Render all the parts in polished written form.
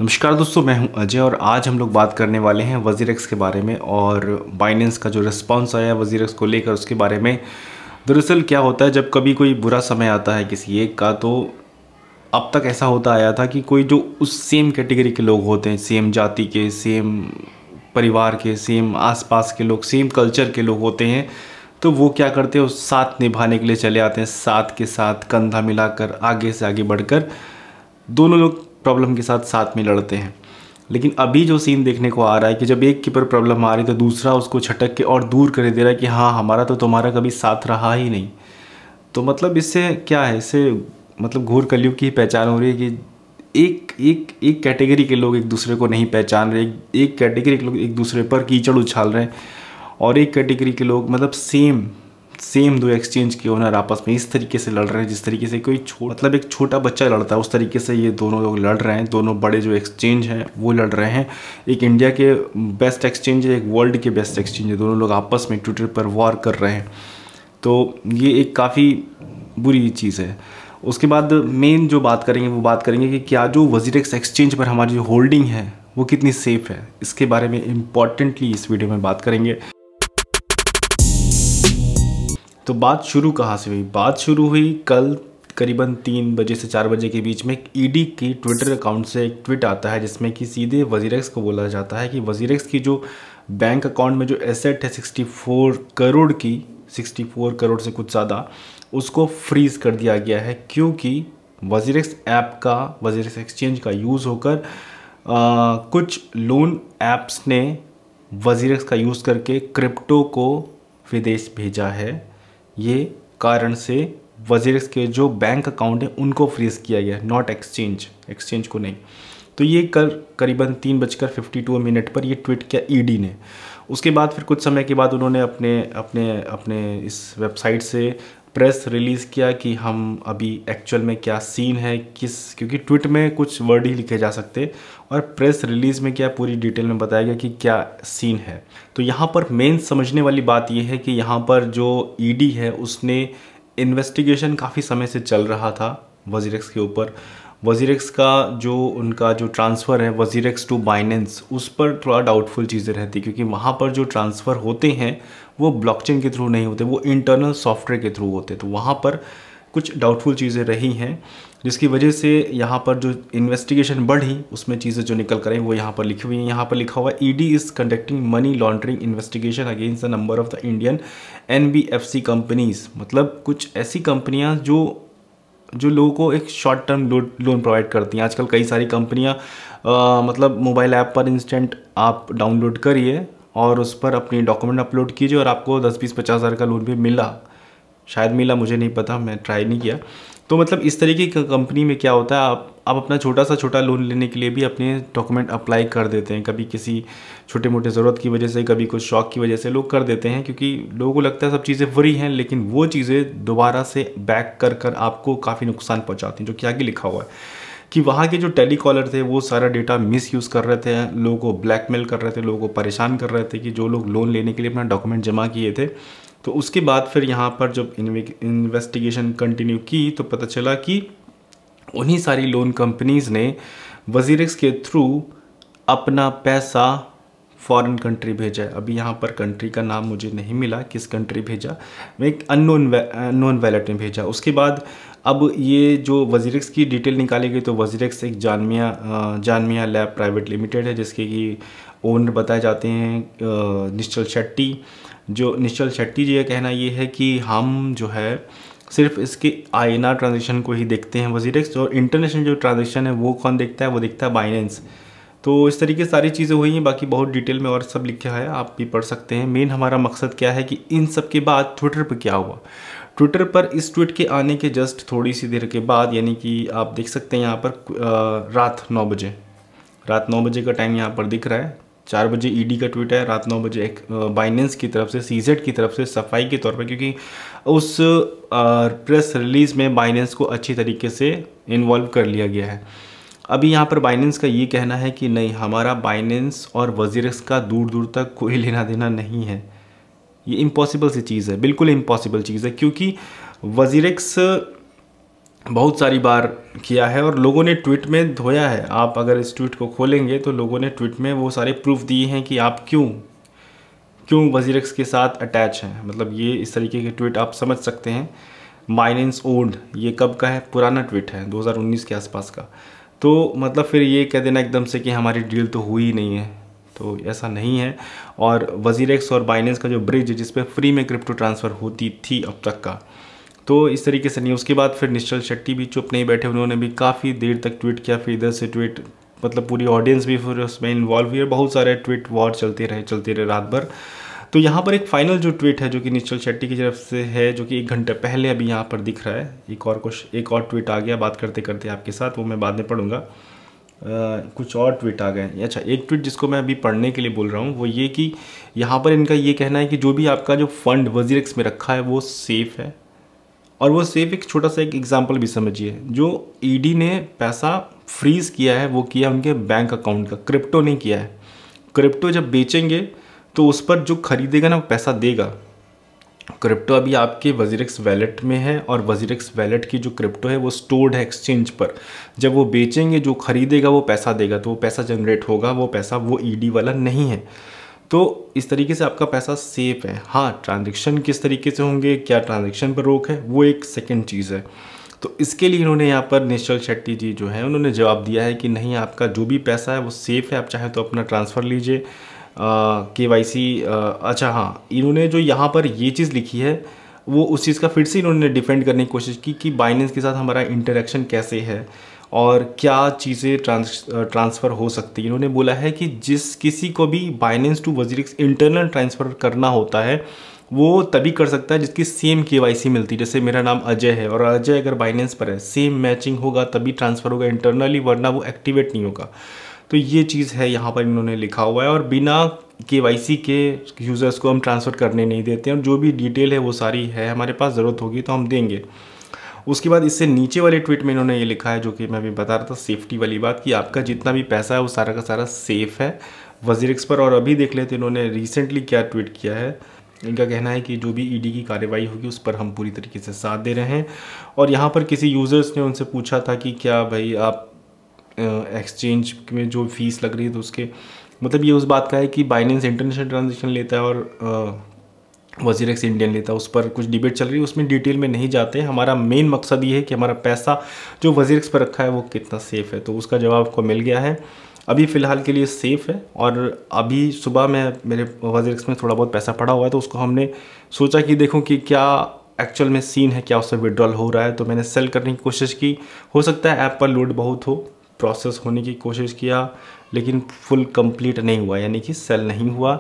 नमस्कार दोस्तों, मैं हूं अजय और आज हम लोग बात करने वाले हैं वजीरेक्स के बारे में और बाइनेंस का जो रिस्पांस आया वजीरेक्स को लेकर उसके बारे में। दरअसल क्या होता है, जब कभी कोई बुरा समय आता है किसी एक का, तो अब तक ऐसा होता आया था कि कोई जो उस सेम कैटेगरी के लोग होते हैं, सेम जाति के, सेम परिवार के, सेम आसपास के लोग, सेम कल्चर के लोग होते हैं, तो वो क्या करते हैं, उस साथ निभाने के लिए चले आते हैं, साथ के साथ कंधा मिलाकर आगे से आगे बढ़कर दोनों लोग प्रॉब्लम के साथ साथ में लड़ते हैं। लेकिन अभी जो सीन देखने को आ रहा है कि जब एक के ऊपर प्रॉब्लम आ रही तो दूसरा उसको छटक के और दूर कर दे रहा है कि हाँ, हमारा तो तुम्हारा कभी साथ रहा ही नहीं। तो मतलब इससे क्या है, इससे मतलब घोर कलयुग की पहचान हो रही है कि एक कैटेगरी के लोग एक दूसरे को नहीं पहचान रहे, एक कैटेगरी के लोग एक दूसरे पर कीचड़ उछाल रहे हैं और एक कैटेगरी के लोग मतलब सेम दो एक्सचेंज के ओनर आपस में इस तरीके से लड़ रहे हैं जिस तरीके से कोई मतलब एक छोटा बच्चा लड़ता है, उस तरीके से ये दोनों लोग लड़ रहे हैं। दोनों बड़े जो एक्सचेंज हैं वो लड़ रहे हैं। एक इंडिया के बेस्ट एक्सचेंज है, एक वर्ल्ड के बेस्ट एक्सचेंज है। दोनों लोग आपस में ट्विटर पर वॉर कर रहे हैं, तो ये एक काफ़ी बुरी चीज़ है। उसके बाद मेन जो बात करेंगे वो बात करेंगे कि क्या जो वजीरेक्स एक्सचेंज पर हमारी जो होल्डिंग है वो कितनी सेफ़ है। इसके बारे में इम्पॉर्टेंटली इस वीडियो में बात करेंगे। तो बात शुरू कहाँ से हुई? बात शुरू हुई कल करीबन 3 बजे से 4 बजे के बीच में एक ईडी की ट्विटर अकाउंट से एक ट्वीट आता है जिसमें कि सीधे वजीरेक्स को बोला जाता है कि वजीरेक्स की जो बैंक अकाउंट में जो एसेट है 64 करोड़ की, 64 करोड़ से कुछ ज़्यादा, उसको फ्रीज़ कर दिया गया है क्योंकि वजीरेक्स ऐप का, वजीरेक्स एक्सचेंज का यूज़ होकर कुछ लोन ऐप्स ने वजीरेक्स का यूज़ करके क्रिप्टो को विदेश भेजा है। ये कारण से वजीरेक्स के जो बैंक अकाउंट है उनको फ्रीज किया गया, नॉट एक्सचेंज को नहीं। तो ये कल करीबन 3:52 पर ये ट्वीट किया ईडी ने। उसके बाद फिर कुछ समय के बाद उन्होंने अपने इस वेबसाइट से प्रेस रिलीज़ किया कि हम अभी एक्चुअल में क्या सीन है, क्योंकि ट्वीट में कुछ वर्ड ही लिखे जा सकते और प्रेस रिलीज़ में क्या पूरी डिटेल में बताया गया कि क्या सीन है। तो यहाँ पर मेन समझने वाली बात यह है कि यहाँ पर जो ईडी है उसने इन्वेस्टिगेशन काफ़ी समय से चल रहा था वजीरेक्स के ऊपर। वजीरेक्स का जो उनका जो ट्रांसफ़र है वजीरेक्स टू बाइनेंस, उस पर थोड़ा डाउटफुल चीज़ें रहती क्योंकि वहाँ पर जो ट्रांसफ़र होते हैं वो ब्लॉकचेन के थ्रू नहीं होते, वो इंटरनल सॉफ्टवेयर के थ्रू होते। तो वहाँ पर कुछ डाउटफुल चीज़ें रही हैं जिसकी वजह से यहाँ पर जो इन्वेस्टिगेशन बढ़ी उसमें चीज़ें जो निकल कर आई वो यहाँ पर लिखी हुई हैं। यहाँ पर लिखा हुआ है ED is conducting money laundering investigation against the number of the Indian NBFC companies. मतलब कुछ ऐसी कंपनियाँ जो लोगों को एक शॉर्ट टर्म लोन प्रोवाइड करती हैं। आजकल कई सारी कंपनियां मतलब मोबाइल ऐप पर इंस्टेंट आप डाउनलोड करिए और उस पर अपनी डॉक्यूमेंट अपलोड कीजिए और आपको 10-20-50 हज़ार का लोन भी मिला, शायद मिला, मुझे नहीं पता, मैं ट्राई नहीं किया। तो मतलब इस तरीके की कंपनी में क्या होता है, आप अपना छोटा लोन लेने के लिए भी अपने डॉक्यूमेंट अप्लाई कर देते हैं। कभी किसी छोटे मोटे ज़रूरत की वजह से, कभी कुछ शौक की वजह से लोग कर देते हैं क्योंकि लोगों को लगता है सब चीज़ें फ्री हैं, लेकिन वो चीज़ें दोबारा से बैक कर आपको काफ़ी नुकसान पहुँचाती हैं। जो कि आगे लिखा हुआ है कि वहाँ के जो टेलीकॉलर थे वो सारा डेटा मिसयूज़ कर रहे थे, लोगों को ब्लैकमेल कर रहे थे, लोगों को परेशान कर रहे थे कि जो लोग लोन लेने के लिए अपना डॉक्यूमेंट जमा किए थे। तो उसके बाद फिर यहाँ पर जब इन्वेस्टिगेशन कंटिन्यू की तो पता चला कि उन्हीं सारी लोन कंपनीज़ ने वजीरेक्स के थ्रू अपना पैसा फॉरेन कंट्री भेजा है। अभी यहाँ पर कंट्री का नाम मुझे नहीं मिला, किस कंट्री भेजा, मैं एक अननोन वैलेट में भेजा। उसके बाद अब ये जो वजीरेक्स की डिटेल निकाली गई तो वजीरेक्स एक जानमिया लैब प्राइवेट लिमिटेड है जिसके कि ओनर बताए जाते हैं निश्चल शेट्टी। जो निश्चल शेट्टी जी का कहना ये है कि हम जो है सिर्फ इसके INR ट्रांजेक्शन को ही देखते हैं वजीरेक्स, और इंटरनेशनल जो ट्रांजेक्शन है वो कौन देखता है, वो देखता है बाइनेंस। तो इस तरीके सारी चीज़ें हुई हैं, बाकी बहुत डिटेल में और सब लिखा है, आप भी पढ़ सकते हैं। मेन हमारा मकसद क्या है कि इन सब के बाद ट्विटर पर क्या हुआ। ट्विटर पर इस ट्वीट के आने के जस्ट थोड़ी सी देर के बाद, यानी कि आप देख सकते हैं यहाँ पर रात 9 बजे का टाइम यहाँ पर दिख रहा है। 4 बजे ईडी का ट्वीट है, रात 9 बजे एक बाइनेंस की तरफ से, CZ की तरफ से सफाई के तौर पर, क्योंकि उस प्रेस रिलीज़ में बाइनेंस को अच्छी तरीके से इन्वॉल्व कर लिया गया है। अभी यहाँ पर बाइनेंस का ये कहना है कि नहीं, हमारा बाइनेंस और वजीरेक्स का दूर तक कोई लेना देना नहीं है। ये इम्पॉसिबल सी चीज़ है, बिल्कुल इम्पॉसिबल चीज़ है, क्योंकि वजीरेक्स बहुत सारी बार किया है और लोगों ने ट्वीट में धोया है। आप अगर इस ट्वीट को खोलेंगे तो लोगों ने ट्वीट में वो सारे प्रूफ दिए हैं कि आप क्यों वजीरेक्स के साथ अटैच हैं। मतलब ये इस तरीके के ट्वीट आप समझ सकते हैं। बाइनेंस ओन्ड, ये कब का है? पुराना ट्वीट है 2019 के आसपास का। तो मतलब फिर ये कह देना एकदम से कि हमारी डील तो हुई ही नहीं है, तो ऐसा नहीं है। और वजीरेक्स और बाइनेंस का जो ब्रिज है जिस पे फ्री में क्रिप्टो ट्रांसफ़र होती थी अब तक का, तो इस तरीके से नहीं। उसके बाद फिर निश्चल शेट्टी भी चुप नहीं बैठे, उन्होंने भी काफ़ी देर तक ट्वीट किया। फिर इधर से ट्वीट, मतलब पूरी ऑडियंस भी फिर उसमें इन्वॉल्व हुई है। बहुत सारे ट्वीट वॉर चलते रहे रात भर। तो यहाँ पर एक फाइनल जो ट्वीट है जो कि निश्चल शेट्टी की तरफ से है, जो कि 1 घंटे पहले अभी यहाँ पर दिख रहा है। एक और ट्वीट आ गया बात करते करते आपके साथ, वो मैं बाद में पढ़ूंगा। कुछ और ट्वीट आ गए। अच्छा, एक ट्वीट जिसको मैं अभी पढ़ने के लिए बोल रहा हूँ वो ये कि यहाँ पर इनका ये कहना है कि जो भी आपका जो फंड वजीरेक्स में रखा है वो सेफ़ है। और वो सेफ, एक छोटा सा एक एग्जांपल भी समझिए। जो ईडी ने पैसा फ्रीज किया है वो किया उनके बैंक अकाउंट का, क्रिप्टो नहीं किया है। क्रिप्टो जब बेचेंगे तो उस पर जो खरीदेगा ना वो पैसा देगा। क्रिप्टो अभी आपके वजीरेक्स वैलेट में है और वजीरेक्स वैलेट की जो क्रिप्टो है वो स्टोर्ड है एक्सचेंज पर। जब वो बेचेंगे जो खरीदेगा वो पैसा देगा, तो वो पैसा जनरेट होगा, वो पैसा वो ईडी वाला नहीं है। तो इस तरीके से आपका पैसा सेफ है। हाँ, ट्रांजैक्शन किस तरीके से होंगे, क्या ट्रांजैक्शन पर रोक है, वो एक सेकंड चीज़ है। तो इसके लिए इन्होंने यहाँ पर निश्चल शेट्टी जी जो है उन्होंने जवाब दिया है कि नहीं, आपका जो भी पैसा है वो सेफ़ है, आप चाहे तो अपना ट्रांसफ़र लीजिए। KYC, अच्छा हाँ, इन्होंने जो यहाँ पर ये चीज़ लिखी है वो उस चीज़ का फिर से इन्होंने डिफेंड करने की कोशिश की कि बाइनेंस के साथ हमारा इंटरेक्शन कैसे है और क्या चीज़ें ट्रांसफ़र हो सकती है। इन्होंने बोला है कि जिस किसी को भी Binance to WazirX internal transfer करना होता है वो तभी कर सकता है जिसकी सेम KYC मिलती है। जैसे मेरा नाम अजय है और अजय अगर बाइनेंस पर है, सेम मैचिंग होगा तभी ट्रांसफ़र होगा इंटरनली, वरना वो एक्टिवेट नहीं होगा। तो ये चीज़ है यहाँ पर इन्होंने लिखा हुआ है। और बिना KYC के यूज़र्स को हम ट्रांसफ़र करने नहीं देते हैं और जो भी डिटेल है वो सारी है हमारे पास, ज़रूरत होगी तो हम देंगे। उसके बाद इससे नीचे वाले ट्वीट में इन्होंने ये लिखा है जो कि मैं अभी बता रहा था, सेफ्टी वाली बात, कि आपका जितना भी पैसा है वो सारा का सारा सेफ़ है वजीरेक्स पर। और अभी देख लेते इन्होंने रिसेंटली क्या ट्वीट किया है। इनका कहना है कि जो भी ईडी की कार्रवाई होगी उस पर हम पूरी तरीके से साथ दे रहे हैं। और यहाँ पर किसी यूज़र्स ने उनसे पूछा था कि क्या भाई आप एक्सचेंज में जो फीस लग रही है तो उसके मतलब ये उस बात का है कि बाइनेंस इंटरनेशनल ट्रांजेक्शन लेता है और वजीरेक्स इंडियन लेता है, उस पर कुछ डिबेट चल रही है, उसमें डिटेल में नहीं जाते। हमारा मेन मकसद ये है कि हमारा पैसा जो वजीरेक्स पर रखा है वो कितना सेफ़ है। तो उसका जवाब आपको मिल गया है। अभी फ़िलहाल के लिए सेफ़ है। और अभी सुबह में मेरे वजीरेक्स में थोड़ा बहुत पैसा पड़ा हुआ है तो उसको हमने सोचा कि देखूँ कि क्या एक्चुअल में सीन है, क्या उससे विड्रॉल हो रहा है। तो मैंने सेल करने की कोशिश की। हो सकता है ऐप पर लोड बहुत हो, प्रोसेस होने की कोशिश किया लेकिन फुल कंप्लीट नहीं हुआ, यानी कि सेल नहीं हुआ।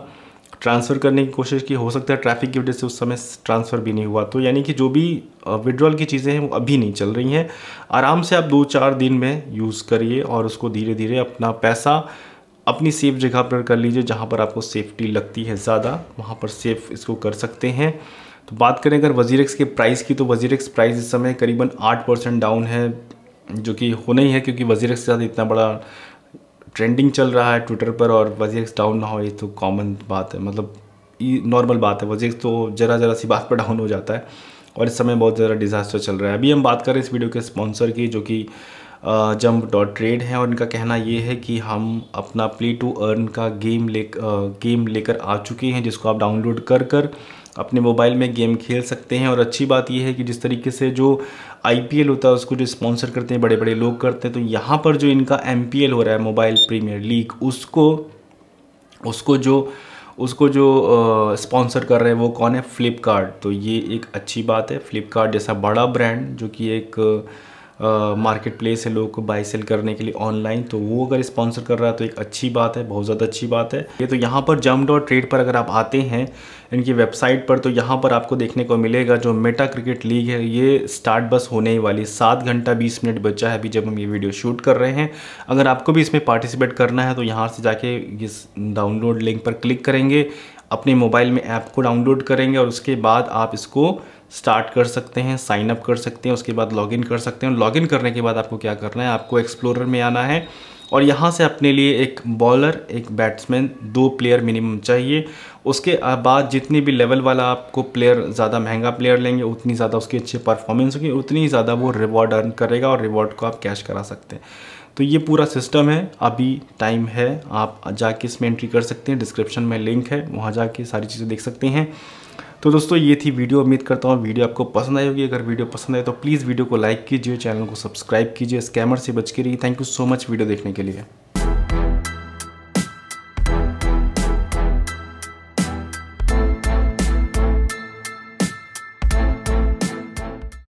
ट्रांसफ़र करने की कोशिश की, हो सकता है ट्रैफिक की वजह से उस समय ट्रांसफ़र भी नहीं हुआ। तो यानी कि जो भी विड्रॉल की चीज़ें हैं वो अभी नहीं चल रही हैं। आराम से आप 2-4 दिन में यूज़ करिए और उसको धीरे धीरे अपना पैसा अपनी सेफ जगह पर कर लीजिए, जहाँ पर आपको सेफ्टी लगती है ज़्यादा, वहाँ पर सेफ इसको कर सकते हैं। तो बात करें अगर वजीरेक्स के प्राइस की, तो वजीरेक्स प्राइस इस समय करीबन 8% डाउन है, जो कि होना ही है क्योंकि वजीरेक्स के साथ इतना बड़ा ट्रेंडिंग चल रहा है ट्विटर पर। और वजीरेक्स डाउन ना हो ये तो कॉमन बात है, मतलब नॉर्मल बात है। वजीरेक्स तो ज़रा सी बात पर डाउन हो जाता है और इस समय बहुत ज़्यादा डिज़ास्टर चल रहा है। अभी हम बात करें इस वीडियो के स्पॉन्सर की, जो कि jump.trade है। और इनका कहना ये है कि हम अपना प्ले टू अर्न का गेम लेकर आ चुके हैं, जिसको आप डाउनलोड कर अपने मोबाइल में गेम खेल सकते हैं। और अच्छी बात यह है कि जिस तरीके से जो IPL होता है उसको जो स्पॉन्सर करते हैं बड़े बड़े लोग करते हैं, तो यहाँ पर जो इनका MPL हो रहा है, मोबाइल प्रीमियर लीग, उसको जो स्पॉन्सर कर रहे हैं वो कौन है? फ्लिपकार्ट। तो ये एक अच्छी बात है। फ्लिपकार्ट जैसा बड़ा ब्रांड जो कि एक मार्केट प्लेस है लोगों को बाई सेल करने के लिए ऑनलाइन, तो वो अगर स्पॉन्सर कर रहा है तो एक अच्छी बात है, बहुत ज़्यादा अच्छी बात है ये। तो यहाँ पर jump.trade पर अगर आप आते हैं इनकी वेबसाइट पर, तो यहाँ पर आपको देखने को मिलेगा जो मेटा क्रिकेट लीग है ये स्टार्ट बस होने ही वाली। 7 घंटा 20 मिनट बचा है अभी जब हम ये वीडियो शूट कर रहे हैं। अगर आपको भी इसमें पार्टिसिपेट करना है तो यहाँ से जाके इस डाउनलोड लिंक पर क्लिक करेंगे, अपने मोबाइल में ऐप को डाउनलोड करेंगे और उसके बाद आप इसको स्टार्ट कर सकते हैं, साइन अप कर सकते हैं, उसके बाद लॉगिन कर सकते हैं। लॉगिन करने के बाद आपको क्या करना है? आपको एक्सप्लोरर में आना है और यहाँ से अपने लिए एक बॉलर, एक बैट्समैन, 2 प्लेयर मिनिमम चाहिए। उसके बाद जितनी भी लेवल वाला आपको प्लेयर, ज़्यादा महंगा प्लेयर लेंगे उतनी ज़्यादा उसकी अच्छी परफॉर्मेंस होगी, उतनी ज़्यादा वो रिवॉर्ड अर्न करेगा और रिवॉर्ड को आप कैश करा सकते हैं। तो ये पूरा सिस्टम है, अभी टाइम है, आप जाके इसमें एंट्री कर सकते हैं। डिस्क्रिप्शन में लिंक है, वहाँ जाके सारी चीज़ें देख सकते हैं। तो दोस्तों ये थी वीडियो। उम्मीद करता हूँ वीडियो आपको पसंद आई होगी। अगर वीडियो पसंद आए तो प्लीज़ वीडियो को लाइक कीजिए, चैनल को सब्सक्राइब कीजिए, स्कैमर से बच के रहिए। Thank you so much video देखने के लिए।